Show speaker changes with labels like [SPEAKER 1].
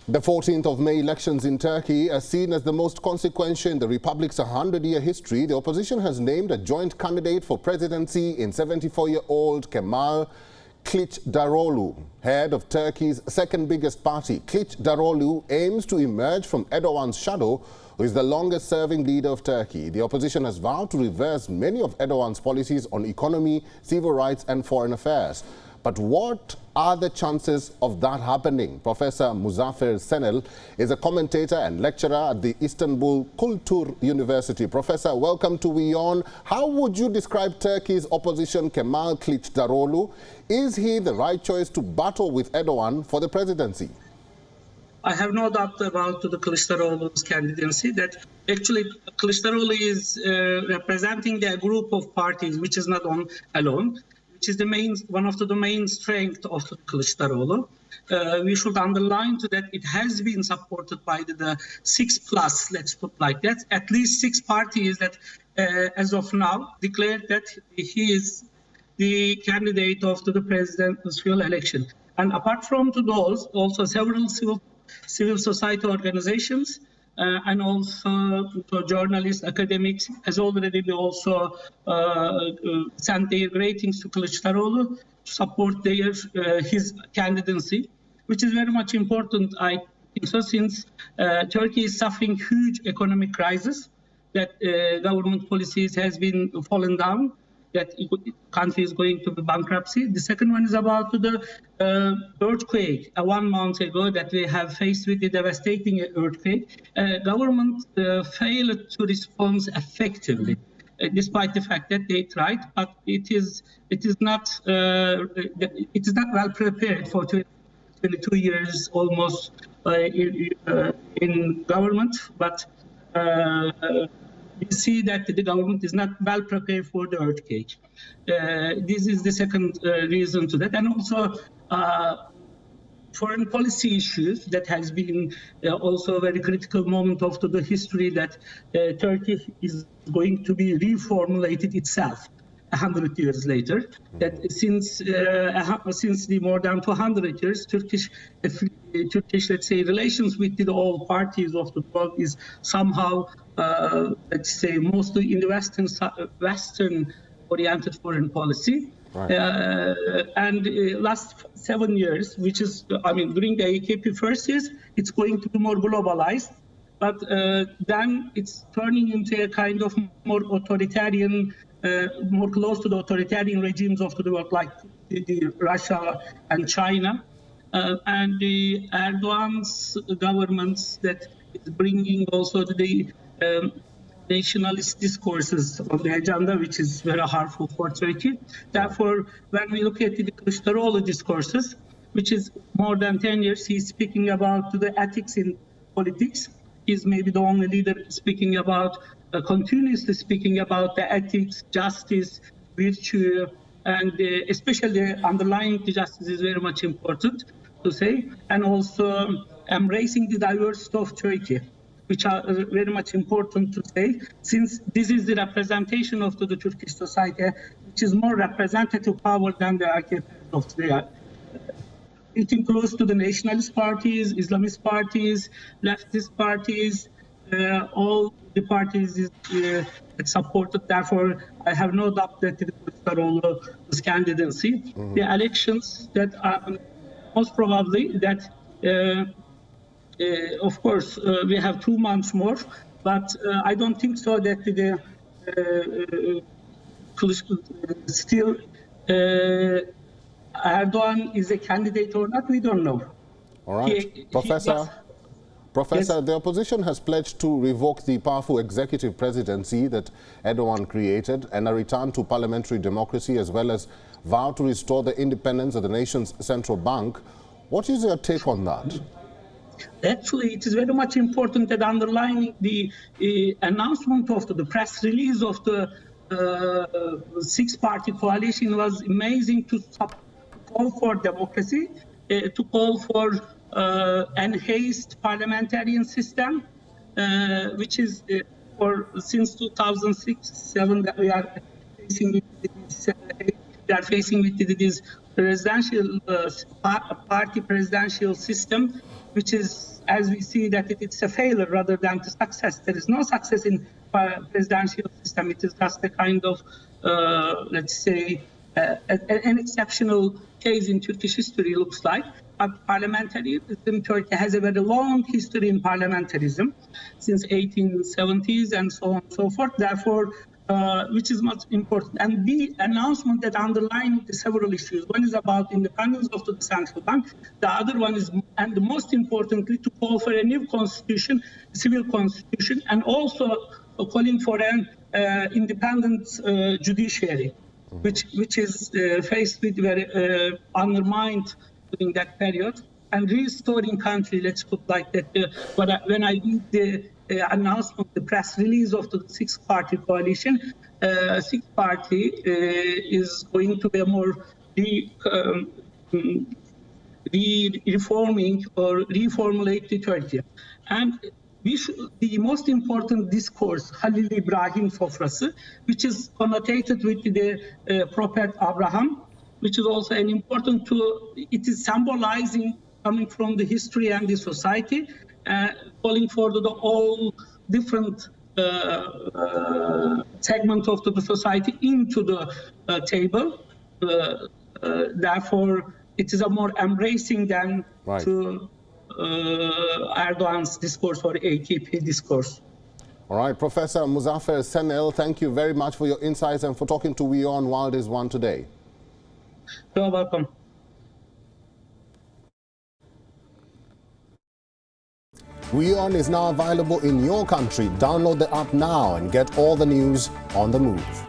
[SPEAKER 1] The 14th of May elections in Turkey are seen as the most consequential in the republic's 100-year history. The opposition has named a joint candidate for presidency in 74-year-old Kemal Kilicdaroglu, head of Turkey's second biggest party. Klichdarolu aims to emerge from Erdogan's shadow, who is the longest-serving leader of Turkey. The opposition has vowed to reverse many of Erdogan's policies on economy, civil rights and foreign affairs. But what are the chances of that happening? Professor Muzaffer Senel is a commentator and lecturer at the Istanbul Kultur University. Professor, welcome to WION. How would you describe Turkey's opposition, Kemal Kilicdaroglu? Is he the right choice to battle with Erdogan for the presidency?
[SPEAKER 2] I have no doubt about the Klichdarolu's candidacy, that actually Klichdarolu is representing a group of parties which is not alone, which is one of the main strengths of Klichdarolu. We should underline that it has been supported by the 6+, let's put like that, at least 6 parties that as of now declared that he is the candidate of the presidential election. And apart from those, also several civil society organizations and also journalists, academics has already also sent their ratings to Klichdarolu to support his candidacy, which is very much important, I think so, since Turkey is suffering huge economic crisis, that government policies has been fallen down, that the country is going to bankruptcy. The second one is about the earthquake. 1 month ago that we have faced with the devastating earthquake. Government failed to respond effectively, despite the fact that they tried, but it is not well prepared for 22 years almost in government, but we see that the government is not well prepared for the earthquake. This is the second reason to that. And also foreign policy issues that has been also a very critical moment of the history, that Turkey is going to be reformulated itself 100 years later. That since the more than 200 years, Turkish, let's say, relations with the all parties of the world is somehow, let's say, mostly in the Western-oriented foreign policy.
[SPEAKER 1] Right.
[SPEAKER 2] And last 7 years, which is, during the AKP first years, it's going to be more globalized. But then it's turning into a kind of more authoritarian, more close to the authoritarian regimes of the world, like the Russia and China. And the Erdogan's governments that is bringing also the nationalist discourses on the agenda, which is very harmful for Turkey. Therefore, when we look at the Klichdarolu discourses, which is more than 10 years, he's speaking about the ethics in politics. He's maybe the only leader speaking about, continuously speaking about the ethics, justice, virtue, and especially underlying the justice is very much important to say, and also embracing the diversity of Turkey, which are very much important to say, since this is the representation of the Turkish society, which is more representative power than the AKP of today. It includes to the nationalist parties, Islamist parties, leftist parties, all the parties is supported. Therefore, I have no doubt that the Klichdarolu's candidacy. The elections that are most probably that, of course, we have 2 months more, but I don't think so that still Erdogan is a candidate or not, we don't know.
[SPEAKER 1] All right. Professor, yes. The opposition has pledged to revoke the powerful executive presidency that Erdogan created and a return to parliamentary democracy, as well as vow to restore the independence of the nation's central bank. What is your take on that?
[SPEAKER 2] Actually, it is very much important that underlining the announcement of the press release of the 6-party coalition was amazing, to call for democracy, to call for enhanced parliamentarian system, which is since 2006-7 that we are facing with this presidential party presidential system, which is, as we see, that it's a failure rather than a success. There is no success in presidential system. It is just a kind of, let's say, an exceptional case in Turkish history, looks like. But parliamentarism, Turkey has a very long history in parliamentarism since 1870s and so on and so forth. Therefore, which is much important. And the announcement that underline the several issues. One is about independence of the central bank. The other one is, and the most importantly, to call for a new constitution, civil constitution, and also calling for an independent judiciary, which is faced with very undermined during that period, and restoring country, let's put like that. When I read the announcement, the press release of the six-party coalition, sixth party is going to be a more reforming or reformulate the Turkey. And the most important discourse, Halil İbrahim Sofrası, which is connotated with the prophet Abraham, which is also an important tool. It is symbolizing coming from the history and the society, calling for the all different segment of the society into the table. Therefore, it is a more embracing than to Erdogan's discourse or AKP discourse.
[SPEAKER 1] All right, Professor Muzaffer Senel, thank you very much for your insights and for talking to WION World is One today.
[SPEAKER 2] You're welcome.
[SPEAKER 1] WION is now available in your country. Download the app now and get all the news on the move.